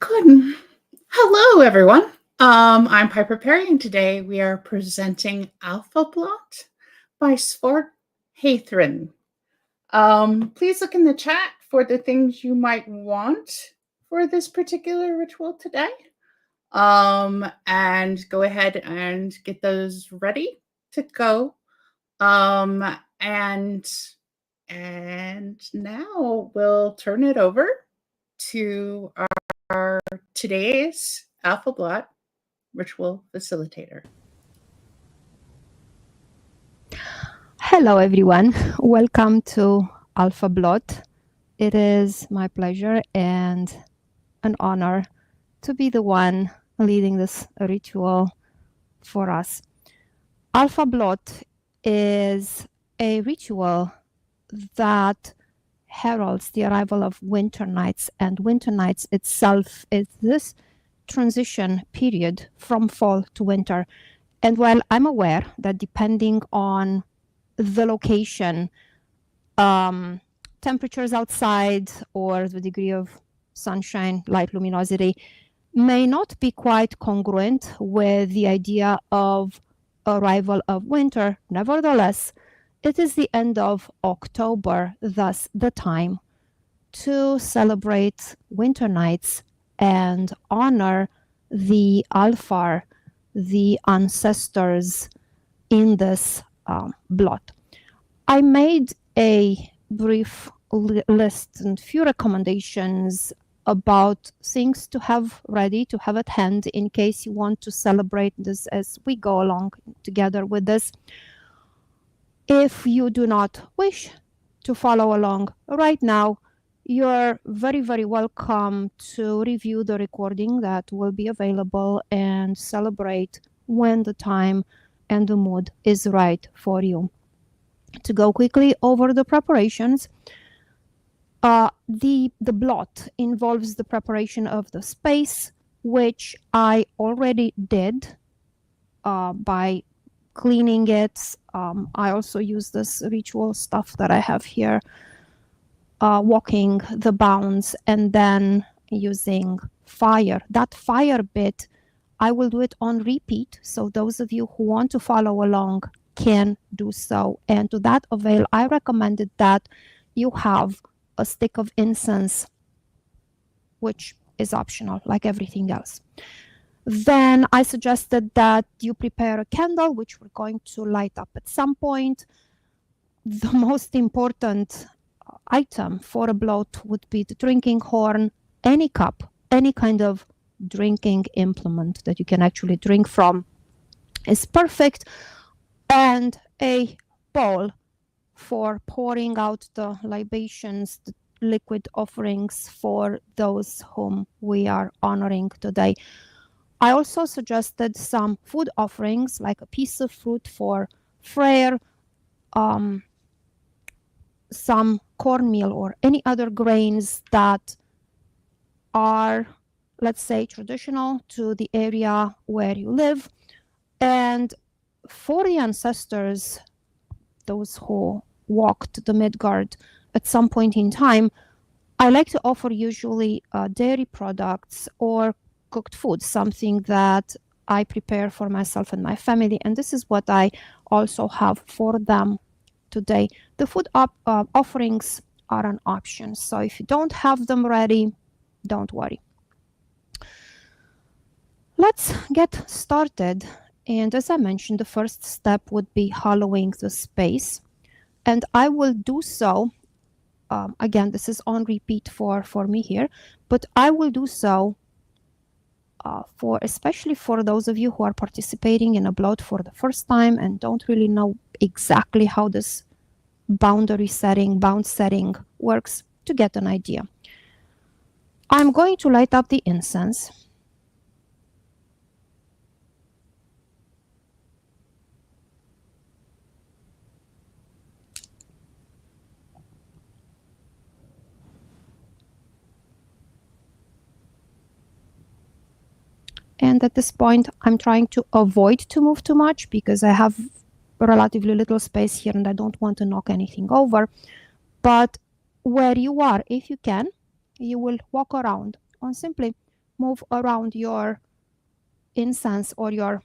Good. Hello, everyone. I'm Piper Perry, and today we are presenting Alfablot by Svartheiðrinn. Please look in the chat for the things you might want for this particular ritual today. And go ahead and get those ready to go. And now we'll turn it over to our today's Alfablot ritual facilitator. Hello, everyone. Welcome to Alfablot. It is my pleasure and an honor to be the one leading this ritual for us. Alfablot is a ritual that heralds the arrival of Winternights, and Winternights itself is this transition period from fall to winter. And while I'm aware that depending on the location, temperatures outside or the degree of sunshine, light luminosity may not be quite congruent with the idea of arrival of winter, nevertheless, it is the end of October, thus the time to celebrate Winternights and honor the Álfar, the ancestors in this blot. I made a brief list and few recommendations about things to have ready, to have at hand in case you want to celebrate this as we go along together with this. If you do not wish to follow along right now, you're very, very welcome to review the recording that will be available and celebrate when the time and the mood is right for you. To go quickly over the preparations, the blot involves the preparation of the space, which I already did by cleaning it. I also use this ritual stuff that I have here, walking the bounds and then using fire. That fire bit, I will do it on repeat. So those of you who want to follow along can do so. And to that avail, I recommended that you have a stick of incense, which is optional like everything else. Then I suggested that you prepare a candle, which we're going to light up at some point. The most important item for a blot would be the drinking horn, any cup, any kind of drinking implement that you can actually drink from is perfect, and a bowl for pouring out the libations, the liquid offerings for those whom we are honoring today. I also suggested some food offerings, like a piece of fruit for Freyr, some cornmeal or any other grains that are, let's say, traditional to the area where you live. And for the ancestors, those who walked the Midgard at some point in time, I like to offer usually dairy products or cooked food, something that I prepare for myself and my family. And this is what I also have for them today. The food offerings are an option. So if you don't have them ready, don't worry. Let's get started. And as I mentioned, the first step would be hollowing the space. And I will do so. Again, this is on repeat for me here, but I will do so especially for those of you who are participating in a blot for the first time and don't really know exactly how this bound setting works, to get an idea. I'm going to light up the incense. And at this point, I'm trying to avoid to move too much because I have relatively little space here and I don't want to knock anything over. But where you are, if you can, you will walk around on simply move around your incense or your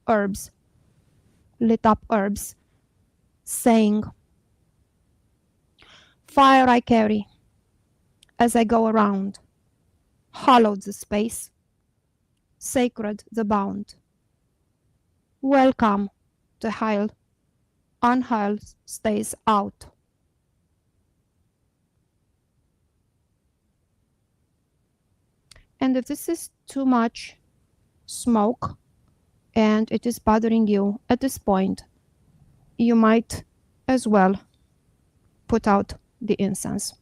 herbs, lit up herbs, saying, "Fire I carry as I go around, hallowed the space, sacred the bound. Welcome the Heil, unheil stays out." And if this is too much smoke and it is bothering you at this point, you might as well put out the incense,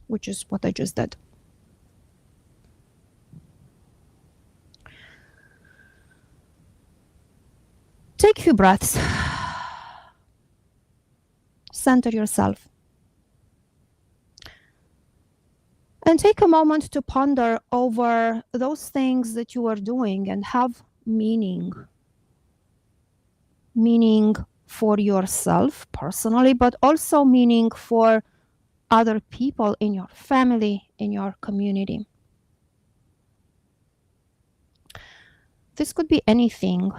which is what I just did. Take a few breaths. Center yourself. And take a moment to ponder over those things that you are doing and have meaning. Meaning for yourself personally, but also meaning for other people in your family, in your community. This could be anything.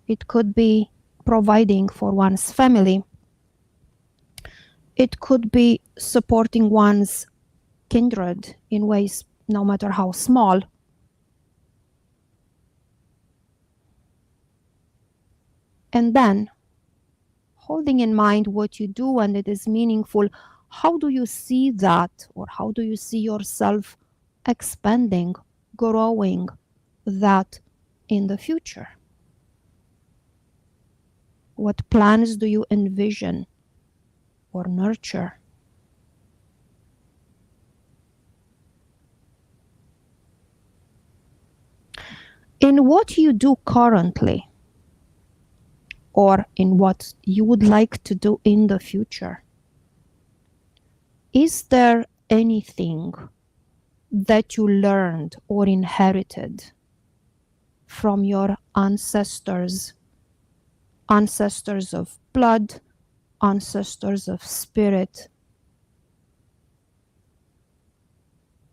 It could be providing for one's family. It could be supporting one's kindred in ways no matter how small. And then, holding in mind what you do and it is meaningful, how do you see that, or how do you see yourself expanding, growing that in the future? What plans do you envision or nurture? In what you do currently, or in what you would like to do in the future, is there anything that you learned or inherited from your ancestors, ancestors of blood, ancestors of spirit,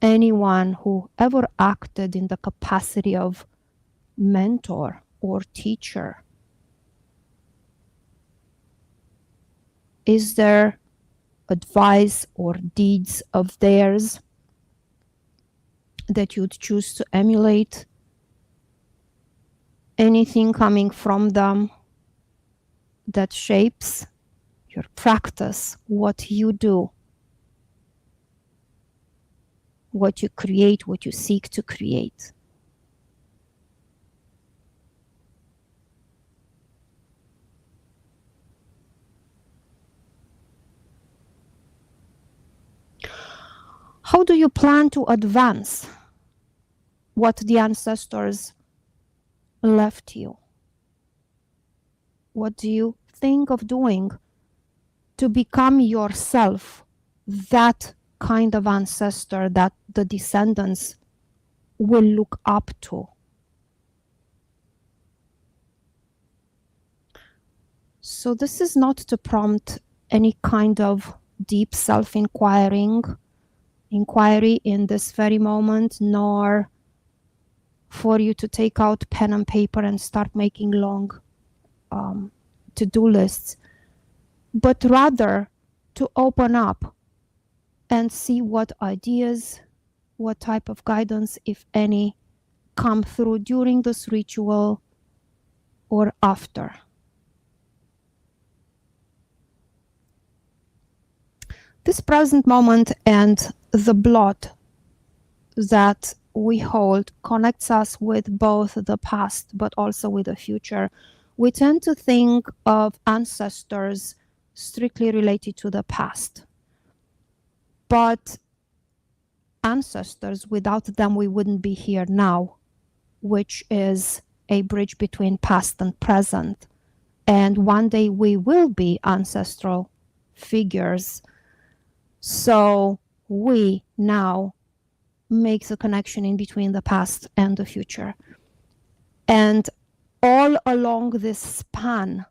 anyone who ever acted in the capacity of mentor or teacher? Is there advice or deeds of theirs that you'd choose to emulate? Anything coming from them that shapes your practice, what you do, what you create, what you seek to create? How do you plan to advance what the ancestors left you? What do you think of doing to become yourself that kind of ancestor that the descendants will look up to? So this is not to prompt any kind of deep inquiry in this very moment, nor for you to take out pen and paper and start making long to-do lists, but rather to open up and see what ideas, what type of guidance, if any, come through during this ritual or after. This present moment and the blot that we hold connects us with both the past but also with the future. We tend to think of ancestors strictly related to the past, but ancestors, without them we wouldn't be here now, which is a bridge between past and present. And one day we will be ancestral figures. So we now make the connection in between the past and the future. And all along this span,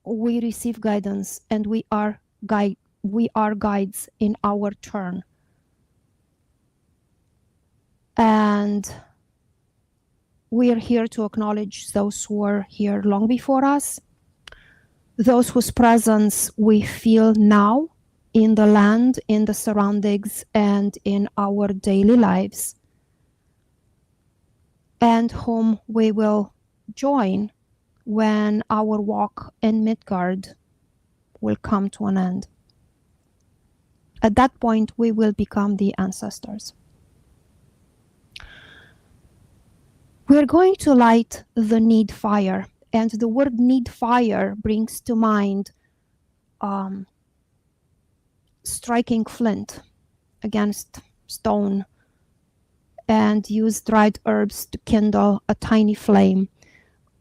we receive guidance and we are guides in our turn. And we are here to acknowledge those who were here long before us, those whose presence we feel now in the land, in the surroundings, and in our daily lives, and whom we will join when our walk in Midgard will come to an end. At that point, we will become the ancestors. We're going to light the need fire, and the word need fire brings to mind striking flint against stone and use dried herbs to kindle a tiny flame,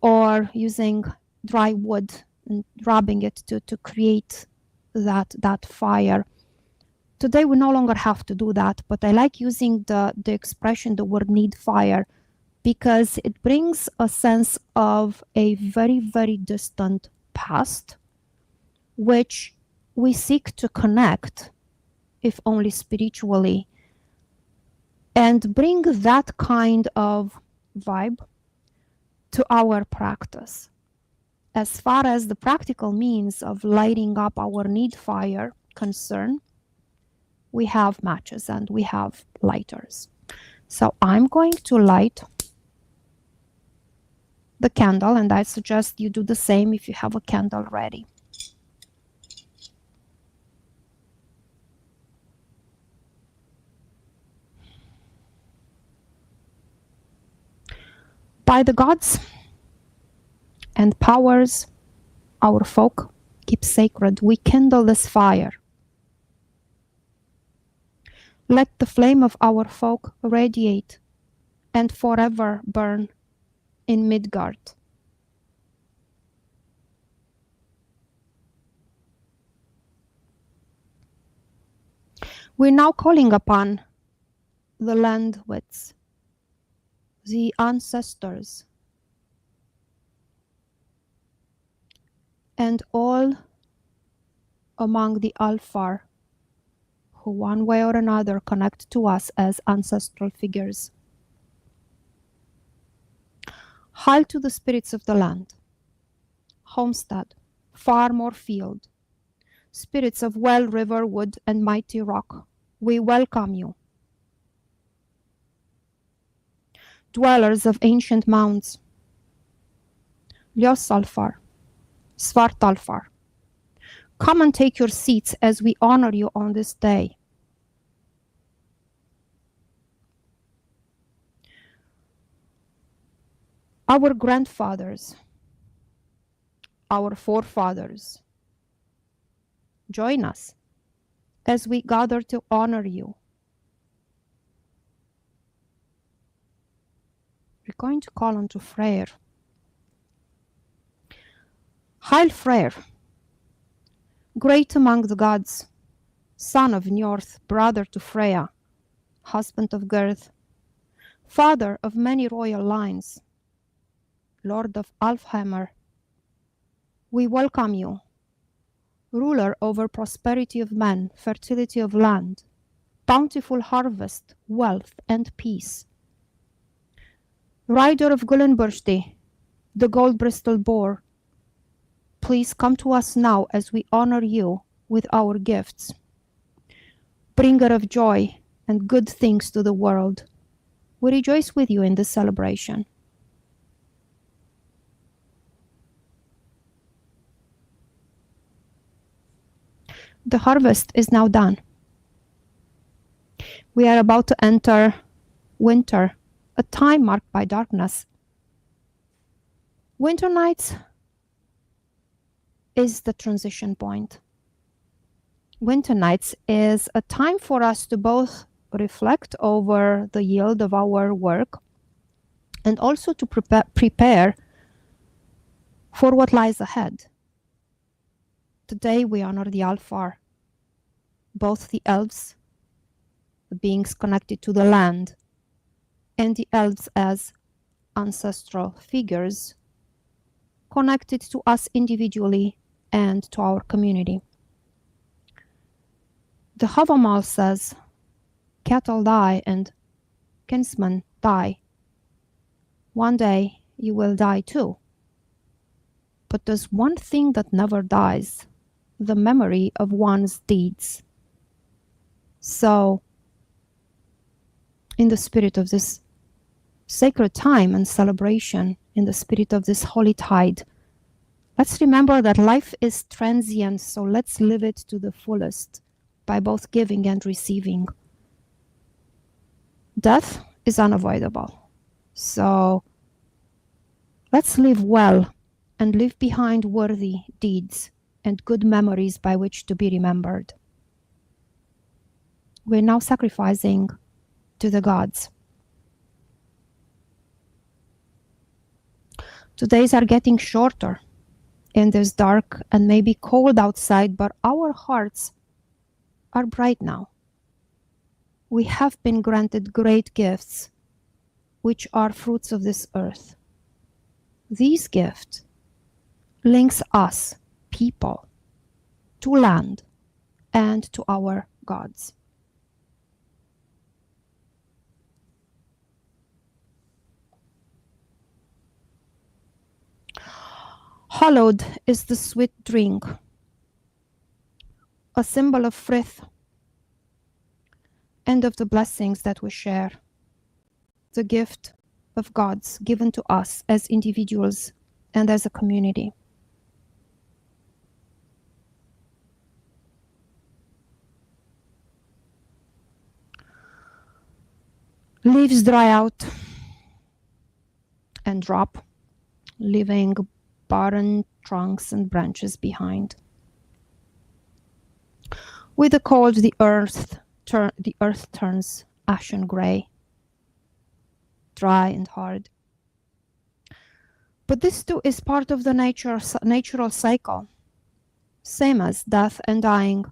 or using dry wood and rubbing it to create that fire. Today we no longer have to do that, but I like using the expression, the word need fire, because it brings a sense of a very, very distant past, which we seek to connect, if only spiritually, and bring that kind of vibe to our practice. As far as the practical means of lighting up our need fire concern, we have matches and we have lighters. So I'm going to light the candle, and I suggest you do the same if you have a candle ready. By the gods and powers our folk keep sacred, we kindle this fire. Let the flame of our folk radiate and forever burn in Midgard. We're now calling upon the landwits, the ancestors, and all among the Alfar who one way or another connect to us as ancestral figures. Hail to the spirits of the land, homestead, farm or field, spirits of well, river, wood, and mighty rock, we welcome you. Dwellers of ancient mounds, Ljósalfar, Svartheiðrinn, come and take your seats as we honor you on this day. Our grandfathers, our forefathers, join us as we gather to honor you. We're going to call on to Freyr. Hail Freyr, great among the gods, son of Njord, brother to Freya, husband of Gerd, father of many royal lines, lord of Alfheimr. We welcome you, ruler over prosperity of men, fertility of land, bountiful harvest, wealth, and peace. Rider of Gullinbursti, the gold-bristled boar, please come to us now as we honor you with our gifts. Bringer of joy and good things to the world, we rejoice with you in this celebration. The harvest is now done. We are about to enter winter, a time marked by darkness. Winternights is the transition point. Winternights is a time for us to both reflect over the yield of our work and also to prepare for what lies ahead. Today we honor the Alfar, both the elves, the beings connected to the land, and the elves as ancestral figures connected to us individually and to our community. The Havamal says, cattle die and kinsmen die. One day you will die too. But there's one thing that never dies: the memory of one's deeds. So, in the spirit of this sacred time and celebration, in the spirit of this holy tide, let's remember that life is transient, so let's live it to the fullest by both giving and receiving. Death is unavoidable, so let's live well and leave behind worthy deeds and good memories by which to be remembered. We're now sacrificing to the gods. The days are getting shorter in this dark and maybe cold outside, but our hearts are bright now. We have been granted great gifts, which are fruits of this earth. These gifts links us, people, to land and to our gods. Hallowed is the sweet drink, a symbol of frith and of the blessings that we share, the gift of gods given to us as individuals and as a community. Leaves dry out and drop, leaving barren trunks and branches behind. With the cold, the earth turns ashen gray, dry and hard. But this too is part of the natural cycle, same as death and dying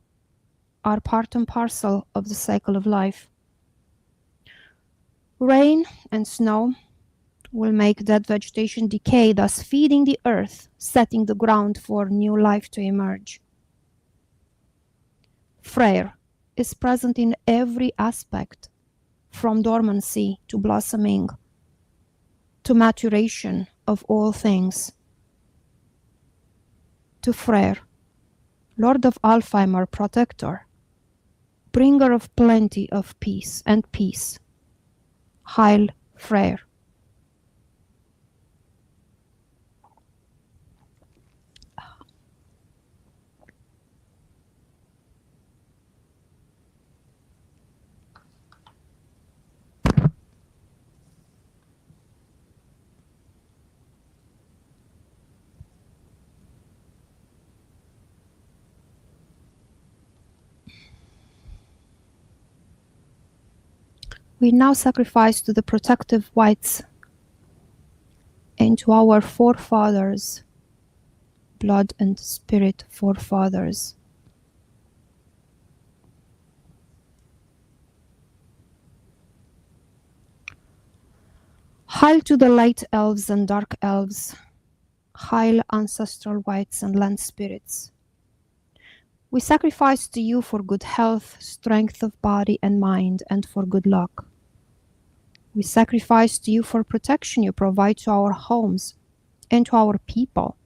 are part and parcel of the cycle of life. Rain and snow will make dead vegetation decay, thus feeding the earth, setting the ground for new life to emerge. Freyr is present in every aspect, from dormancy to blossoming, to maturation of all things. To Freyr, Lord of Alfheimr, protector, bringer of plenty of peace and peace, Heil Freyr. We now sacrifice to the protective whites and to our forefathers, blood and spirit forefathers. Hail to the light elves and dark elves, hail ancestral whites and land spirits. We sacrifice to you for good health, strength of body and mind, and for good luck. We sacrifice to you for protection you provide to our homes and to our people.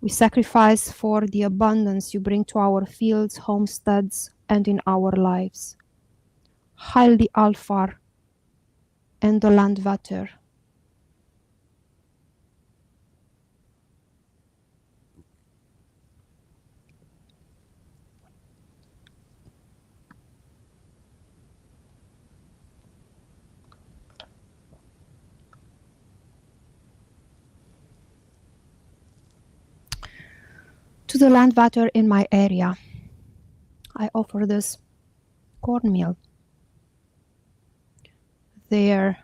We sacrifice for the abundance you bring to our fields, homesteads, and in our lives. Hail the Álfar and the Landvater. To the Landvater in my area, I offer this cornmeal, their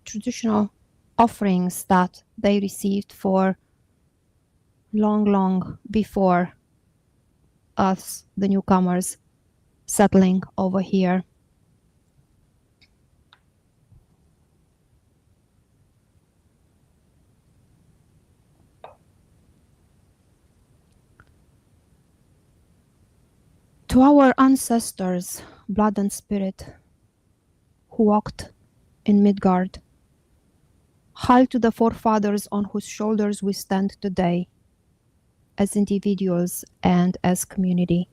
traditional offerings that they received for long before us, the newcomers, settling over here. To our ancestors, blood and spirit, who walked in Midgard. Hail to the forefathers on whose shoulders we stand today, as individuals and as community.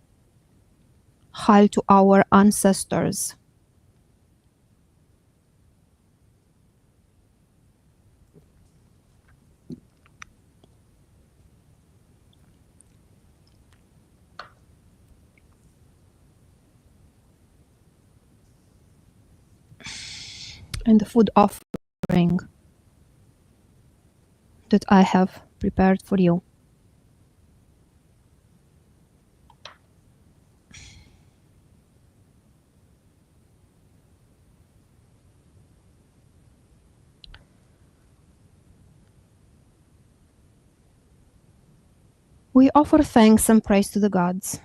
Hail to our ancestors. And the food offering that I have prepared for you. We offer thanks and praise to the gods.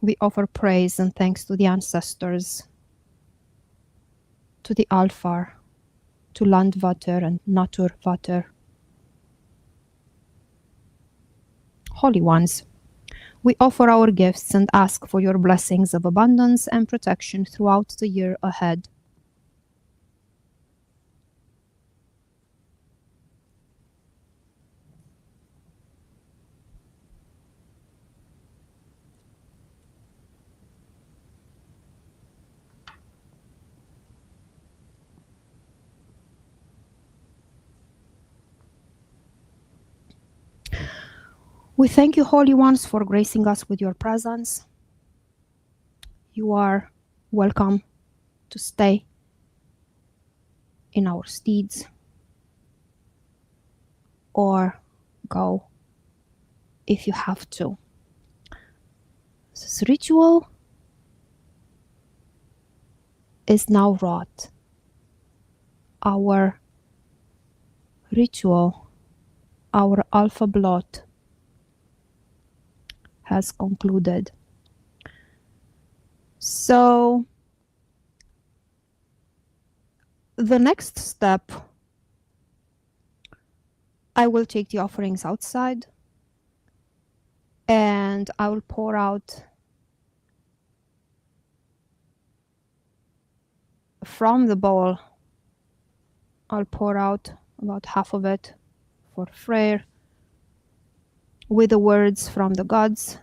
We offer praise and thanks to the ancestors, to the Álfar, to Landvater and Naturvater. Holy ones, we offer our gifts and ask for your blessings of abundance and protection throughout the year ahead. We thank you, Holy Ones, for gracing us with your presence. You are welcome to stay in our steeds or go if you have to. This ritual is now wrought. Our ritual, our Alfablot, has concluded. So the next step, I will take the offerings outside and I will pour out from the bowl. I'll pour out about half of it for Freyr, with the words from the gods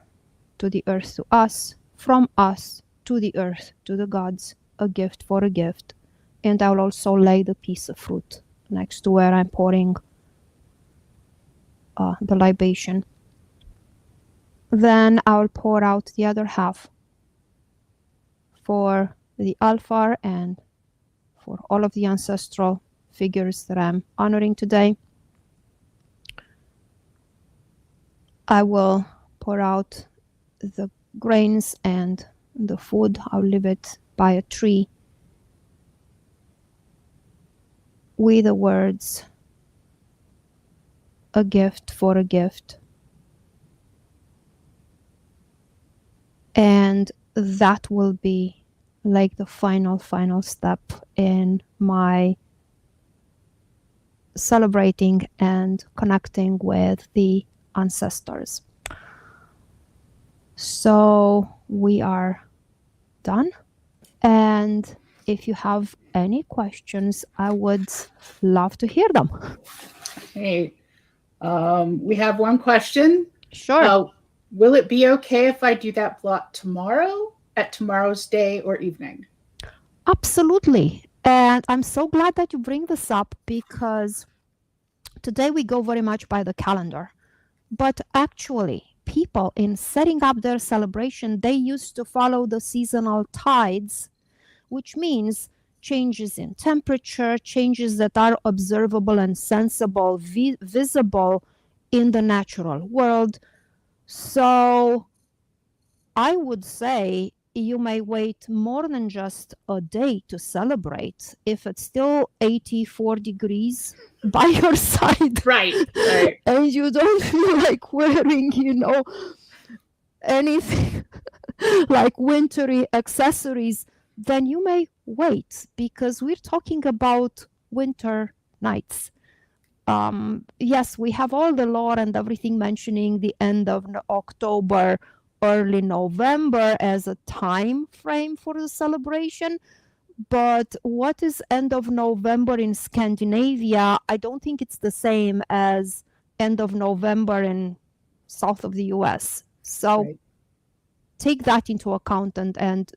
to the earth to us, from us to the earth to the gods, a gift for a gift. And I will also lay the piece of fruit next to where I'm pouring the libation. Then I'll pour out the other half for the Álfar and for all of the ancestral figures that I'm honoring today. I will pour out the grains and the food. I'll leave it by a tree with the words, a gift for a gift. And that will be like the final step in my celebrating and connecting with the ancestors. So we are done. And if you have any questions, I would love to hear them. Hey, we have one question. Sure. Will it be okay if I do that blot tomorrow at tomorrow's day or evening? Absolutely. And I'm so glad that you bring this up, because today we go very much by the calendar. But actually, people in setting up their celebration, they used to follow the seasonal tides, which means changes in temperature, changes that are observable and sensible, visible in the natural world. So I would say you may wait more than just a day to celebrate if it's still 84 degrees by your side. Right. And you don't feel like wearing, anything like wintry accessories, then you may wait, because we're talking about winter nights. Yes, we have all the lore and everything mentioning the end of October, early November as a time frame for the celebration, But what is end of November in Scandinavia? I don't think it's the same as end of November in south of the US. So Right. take that into account and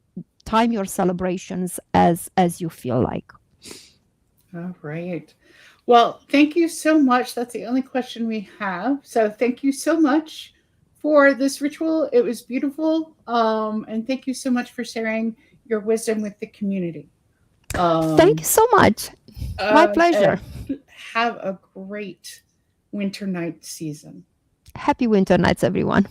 time your celebrations as you feel like. All right. Well, thank you so much. That's the only question we have. So thank you so much for this ritual. It was beautiful. And thank you so much for sharing your wisdom with the community. Thank you so much. My pleasure. Have a great winter night season. Happy winter nights, everyone.